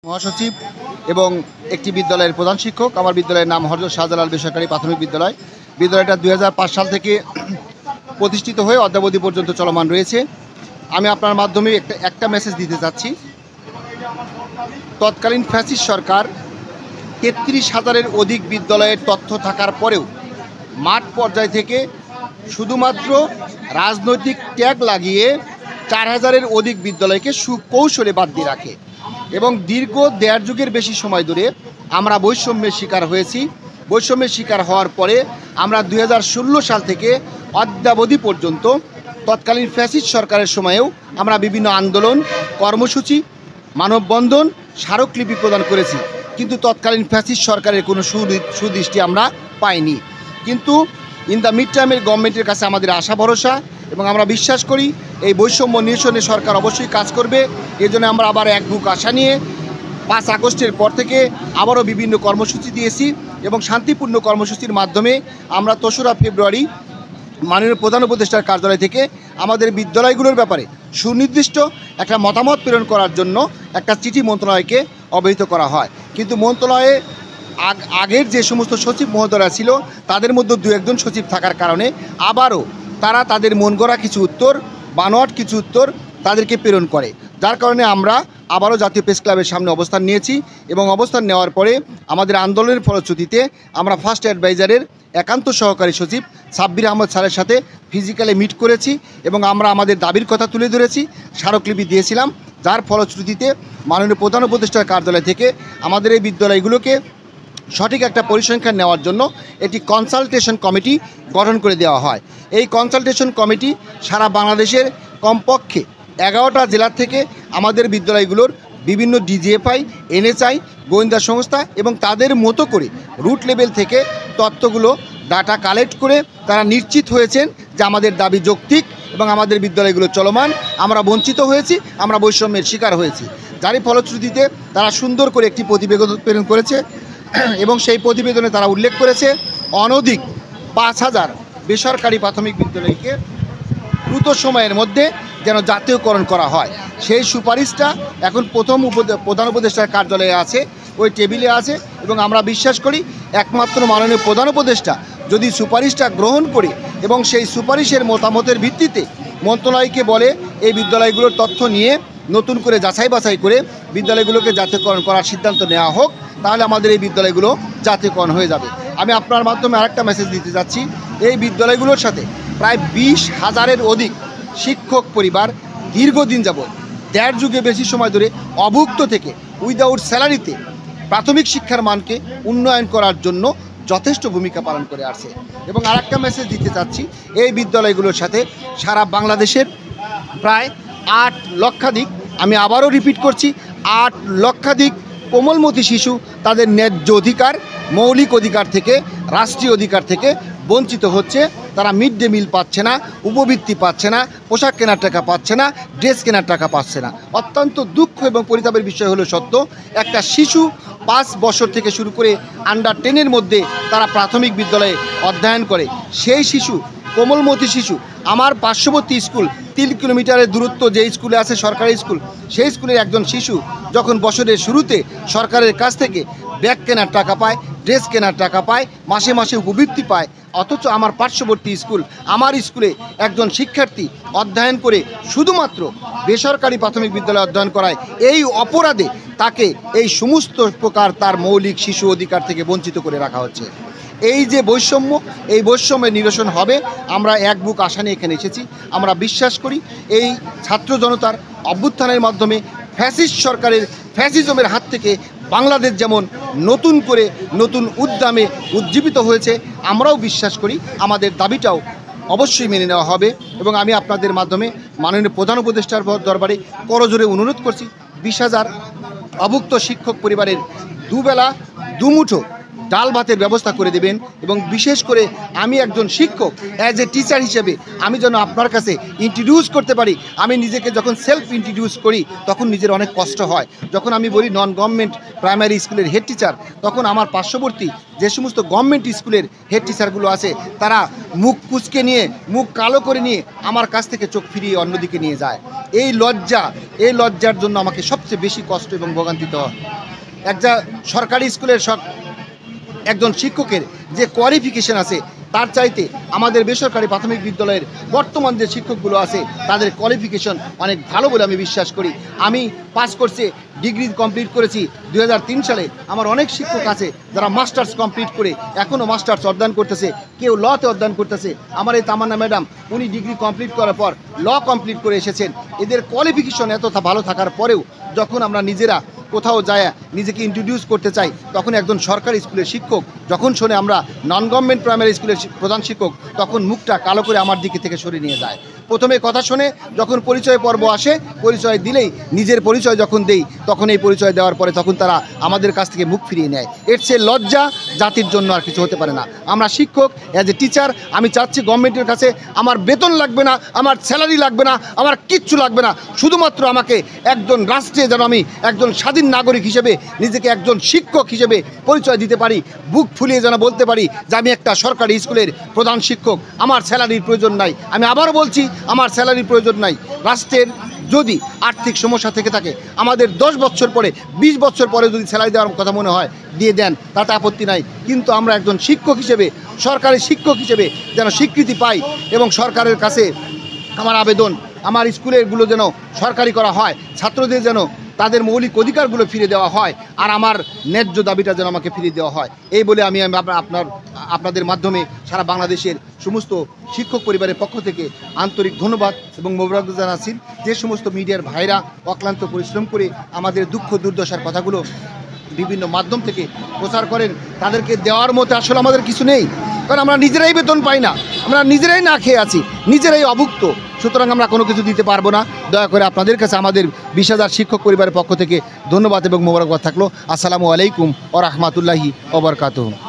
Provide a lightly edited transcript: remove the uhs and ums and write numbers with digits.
মহাসচিব এবং একটি বিদ্যালয়ের প্রধান শিক্ষক। আমার বিদ্যালয়ের নাম হযরত শাহজালাল বেসরকারি প্রাথমিক বিদ্যালয়। বিদ্যালয়টা 2005 সাল থেকে প্রতিষ্ঠিত হয়ে অদ্যাবধি পর্যন্ত চলমান রয়েছে। আমি আপনার মাধ্যমে একটা মেসেজ দিতে চাচ্ছি। তৎকালীন ফ্যাসিস্ট সরকার 33,000-এর অধিক বিদ্যালয়ের তথ্য থাকার পরেও মাঠ পর্যায় থেকে শুধুমাত্র রাজনৈতিক ট্যাগ লাগিয়ে 4,000-এর অধিক বিদ্যালয়কে সুকৌশলে বাদ দিয়ে রাখে এবং দীর্ঘ 1.5 যুগের বেশি সময় ধরে আমরা বৈষম্যের শিকার হয়েছি। বৈষম্যের শিকার হওয়ার পরে আমরা 2016 সাল থেকে অদ্যাবধি পর্যন্ত তৎকালীন ফ্যাসিস্ট সরকারের সময়েও আমরা বিভিন্ন আন্দোলন, কর্মসূচি, মানববন্ধন, স্মারকলিপি প্রদান করেছি, কিন্তু তৎকালীন ফ্যাসিস্ট সরকারের কোনো সুদৃষ্টি আমরা পাইনি। কিন্তু ইন দ্য মিড টাইমের গভর্নমেন্টের কাছে আমাদের আশা ভরসা এবং আমরা বিশ্বাস করি এই বৈষম্য নিরসনে সরকার অবশ্যই কাজ করবে। এই জন্য আমরা আবার এক বুক আশা নিয়ে 5 আগস্টের পর থেকে আবারও বিভিন্ন কর্মসূচি দিয়েছি এবং শান্তিপূর্ণ কর্মসূচির মাধ্যমে আমরা 3রা ফেব্রুয়ারি মাননীয় প্রধান উপদেষ্টার কার্যালয় থেকে আমাদের বিদ্যালয়গুলোর ব্যাপারে সুনির্দিষ্ট একটা মতামত প্রেরণ করার জন্য একটা চিঠি মন্ত্রণালয়কে অবহিত করা হয়। কিন্তু মন্ত্রণালয়ে আগের যে সমস্ত সচিব মহোদয়রা ছিল তাদের মধ্যে 2-1 জন সচিব থাকার কারণে আবারও তারা তাদের মন গড়া কিছু উত্তর, বানোয়াট কিছু উত্তর তাদেরকে প্রেরণ করে, যার কারণে আমরা আবারও জাতীয় প্রেস ক্লাবের সামনে অবস্থান নিয়েছি এবং অবস্থান নেওয়ার পরে আমাদের আন্দোলনের ফলশ্রুতিতে আমরা ফার্স্ট অ্যাডভাইজারের একান্ত সহকারী সচিব সাব্বির আহমদ স্যারের সাথে ফিজিক্যালি মিট করেছি এবং আমরা আমাদের দাবির কথা তুলে ধরেছি, স্মারকলিপি দিয়েছিলাম, যার ফলশ্রুতিতে মাননীয় প্রধান উপদেষ্টার কার্যালয় থেকে আমাদের এই বিদ্যালয়গুলোকে সঠিক একটা পরিসংখ্যান নেওয়ার জন্য একটি কনসালটেশন কমিটি গঠন করে দেওয়া হয়। এই কনসালটেশন কমিটি সারা বাংলাদেশের কমপক্ষে 11টা জেলা থেকে আমাদের বিদ্যালয়গুলোর বিভিন্ন ডিজিএফআই, এনএসআই, গোয়েন্দা সংস্থা এবং তাদের মতো করে রুট লেভেল থেকে তথ্যগুলো ডাটা কালেক্ট করে তারা নিশ্চিত হয়েছেন যে আমাদের দাবি যৌক্তিক এবং আমাদের বিদ্যালয়গুলো চলমান, আমরা বঞ্চিত হয়েছি, আমরা বৈষম্যের শিকার হয়েছি। যারই ফলশ্রুতিতে তারা সুন্দর করে একটি প্রতিবেদন প্রেরণ করেছে এবং সেই প্রতিবেদনে তারা উল্লেখ করেছে অনধিক 5,000 বেসরকারি প্রাথমিক বিদ্যালয়কে দ্রুত সময়ের মধ্যে যেন জাতীয়করণ করা হয়। সেই সুপারিশটা এখন প্রধান উপদেষ্টার কার্যালয়ে আছে, ওই টেবিলে আছে এবং আমরা বিশ্বাস করি একমাত্র মাননীয় প্রধান উপদেষ্টা যদি সুপারিশটা গ্রহণ করে এবং সেই সুপারিশের মতামতের ভিত্তিতে মন্ত্রণালয়কে বলে এই বিদ্যালয়গুলোর তথ্য নিয়ে নতুন করে যাচাই বাছাই করে বিদ্যালয়গুলোকে জাতীয়করণ করার সিদ্ধান্ত নেওয়া হোক, তাহলে আমাদের এই বিদ্যালয়গুলো জাতীয়করণ হয়ে যাবে। আমি আপনার মাধ্যমে আরেকটা মেসেজ দিতে যাচ্ছি। এই বিদ্যালয়গুলোর সাথে প্রায় 20,000-এর অধিক শিক্ষক পরিবার দীর্ঘদিন যাবৎ 1.5 যুগে বেশি সময় ধরে অভুক্ত থেকে উইদাউট স্যালারিতে প্রাথমিক শিক্ষার মানকে উন্নয়ন করার জন্য যথেষ্ট ভূমিকা পালন করে আসছে। এবং আরেকটা মেসেজ দিতে চাচ্ছি, এই বিদ্যালয়গুলোর সাথে সারা বাংলাদেশের প্রায় 8 লক্ষাধিক, আমি আবারও রিপিট করছি, 8 লক্ষাধিক কোমলমতি শিশু তাদের ন্যায্য অধিকার, মৌলিক অধিকার থেকে, রাষ্ট্রীয় অধিকার থেকে বঞ্চিত হচ্ছে। তারা মিড ডে মিল পাচ্ছে না, উপবৃত্তি পাচ্ছে না, পোশাক কেনার টাকা পাচ্ছে না, ড্রেস কেনার টাকা পাচ্ছে না। অত্যন্ত দুঃখ এবং পরিতাপের বিষয় হলো সত্য, একটা শিশু 5 বছর থেকে শুরু করে আন্ডার 10-এর মধ্যে তারা প্রাথমিক বিদ্যালয়ে অধ্যয়ন করে। সেই শিশু, কোমলমতি শিশু, আমার পার্শ্ববর্তী স্কুল 3 কিলোমিটারের দূরত্ব যে স্কুলে আছে সরকারি স্কুল, সেই স্কুলের একজন শিশু যখন বছরের শুরুতে সরকারের কাছ থেকে ব্যাগ কেনার টাকা পায়, ড্রেস কেনার টাকা পায়, মাসে মাসে উপবৃত্তি পায়, অথচ আমার পার্শ্ববর্তী স্কুল, আমার স্কুলে একজন শিক্ষার্থী অধ্যয়ন করে শুধুমাত্র বেসরকারি প্রাথমিক বিদ্যালয়ে অধ্যয়ন করায়, এই অপরাধে তাকে এই সমস্ত প্রকার তার মৌলিক শিশু অধিকার থেকে বঞ্চিত করে রাখা হচ্ছে। এই যে বৈষম্য, এই বৈষম্যের নিরসন হবে, আমরা এক বুক আশা নিয়ে এখানে এসেছি। আমরা বিশ্বাস করি এই ছাত্র জনতার অভ্যুত্থানের মাধ্যমে ফ্যাসিস্ট সরকারের ফ্যাসিজমের হাত থেকে বাংলাদেশ যেমন নতুন করে নতুন উদ্যমে উজ্জীবিত হয়েছে, আমরাও বিশ্বাস করি আমাদের দাবিটাও অবশ্যই মেনে নেওয়া হবে। এবং আমি আপনাদের মাধ্যমে মাননীয় প্রধান উপদেষ্টার দরবারে করজোরে অনুরোধ করছি, 20,000 অভুক্ত শিক্ষক পরিবারের দুবেলা দুমুঠো ডাল ভাতের ব্যবস্থা করে দেবেন। এবং বিশেষ করে আমি একজন শিক্ষক অ্যাজ এ টিচার হিসেবে আমি যেন আপনার কাছে ইন্ট্রোডিউস করতে পারি। আমি নিজেকে যখন সেলফ ইন্ট্রোডিউস করি তখন নিজের অনেক কষ্ট হয়। যখন আমি বলি নন গভর্নমেন্ট প্রাইমারি স্কুলের হেড টিচার, তখন আমার পার্শ্ববর্তী যে সমস্ত গভর্নমেন্ট স্কুলের হেড টিচারগুলো আছে তারা মুখ কুঁচকে নিয়ে, মুখ কালো করে নিয়ে আমার কাছ থেকে চোখ ফিরিয়ে অন্যদিকে নিয়ে যায়। এই লজ্জার জন্য আমাকে সবচেয়ে বেশি কষ্ট এবং ভোগান্তিতে হয়। একটা সরকারি স্কুলের একজন শিক্ষকের যে কোয়ালিফিকেশন আছে তার চাইতে আমাদের বেসরকারি প্রাথমিক বিদ্যালয়ের বর্তমান যে শিক্ষকগুলো আছে তাদের কোয়ালিফিকেশন অনেক ভালো বলে আমি বিশ্বাস করি। আমি পাস কোর্সে ডিগ্রি কমপ্লিট করেছি 2003 সালে। আমার অনেক শিক্ষক আছে যারা মাস্টার্স কমপ্লিট করে এখনও মাস্টার্স অধ্যয়ন করতেছে, কেউ লতে অধ্যয়ন করতেছে। আমার এই তামান্না ম্যাডাম, উনি ডিগ্রি কমপ্লিট করার পর ল কমপ্লিট করে এসেছেন। এদের কোয়ালিফিকেশন এত ভালো থাকার পরেও যখন আমরা নিজেরা কোথাও যায় নিজেকে ইন্ট্রোডিউস করতে চাই, তখন একজন সরকারি স্কুলের শিক্ষক যখন শোনে আমরা নন গভর্নমেন্ট প্রাইমারি স্কুলের প্রধান শিক্ষক, তখন মুখটা কালো করে আমার দিকে থেকে সরে নিয়ে যায়। প্রথমে কথা শুনে যখন পরিচয় পর্ব আসে, পরিচয় দিলেই নিজের পরিচয় যখন দেই, তখন এই পরিচয় দেওয়ার পরে তখন তারা আমাদের কাছ থেকে মুখ ফিরিয়ে নেয়। এর চেয়ে লজ্জা জাতির জন্য আর কিছু হতে পারে না। আমরা শিক্ষক অ্যাজ এ টিচার, আমি চাচ্ছি গভর্নমেন্টের কাছে আমার বেতন লাগবে না, আমার স্যালারি লাগবে না, আমার কিচ্ছু লাগবে না। শুধুমাত্র আমাকে একজন রাষ্ট্রে যেন আমি একজন স্বাধীন নাগরিক হিসেবে নিজেকে একজন শিক্ষক হিসেবে পরিচয় দিতে পারি, বুক ফুলিয়ে যেন বলতে পারি যে আমি একটা সরকারি স্কুলের প্রধান শিক্ষক, আমার স্যালারির প্রয়োজন নাই। আমি আবারও বলছি, আমার স্যালারির প্রয়োজন নাই। রাষ্ট্রের যদি আর্থিক সমস্যা থেকে থাকে, আমাদের 10 বছর পরে 20 বছর পরে যদি স্যালারি দেওয়ার কথা মনে হয় দিয়ে দেন, তাতে আপত্তি নাই। কিন্তু আমরা একজন শিক্ষক হিসেবে, সরকারি শিক্ষক হিসেবে যেন স্বীকৃতি পাই এবং সরকারের কাছে আমার আবেদন, আমার স্কুলেরগুলো যেন সরকারি করা হয়, ছাত্রদের যেন তাদের মৌলিক অধিকারগুলো ফিরে দেওয়া হয়, আর আমার ন্যায্য দাবিটা যেন আমাকে ফিরিয়ে দেওয়া হয়। এই বলে আমি আপনাদের মাধ্যমে সারা বাংলাদেশের সমস্ত শিক্ষক পরিবারের পক্ষ থেকে আন্তরিক ধন্যবাদ এবং মোবারকবাদ জানাচ্ছি। যে সমস্ত মিডিয়ার ভাইরা অক্লান্ত পরিশ্রম করে আমাদের দুঃখ দুর্দশার কথাগুলো বিভিন্ন মাধ্যম থেকে প্রচার করেন, তাদেরকে দেওয়ার মতো আসলে আমাদের কিছু নেই। কারণ আমরা নিজেরাই বেতন পাই না, আমরা নিজেরাই না খেয়ে আছি, নিজেরাই অভুক্ত। সুতরাং আমরা কোনো কিছু দিতে পারবো না। দয়া করে আপনাদের কাছে আমাদের 20,000 শিক্ষক পরিবারের পক্ষ থেকে ধন্যবাদ এবং মোবারকবাদ থাকলো। আসসালামু আলাইকুম ওয়া রাহমাতুল্লাহি ওয়া বারাকাতুহু।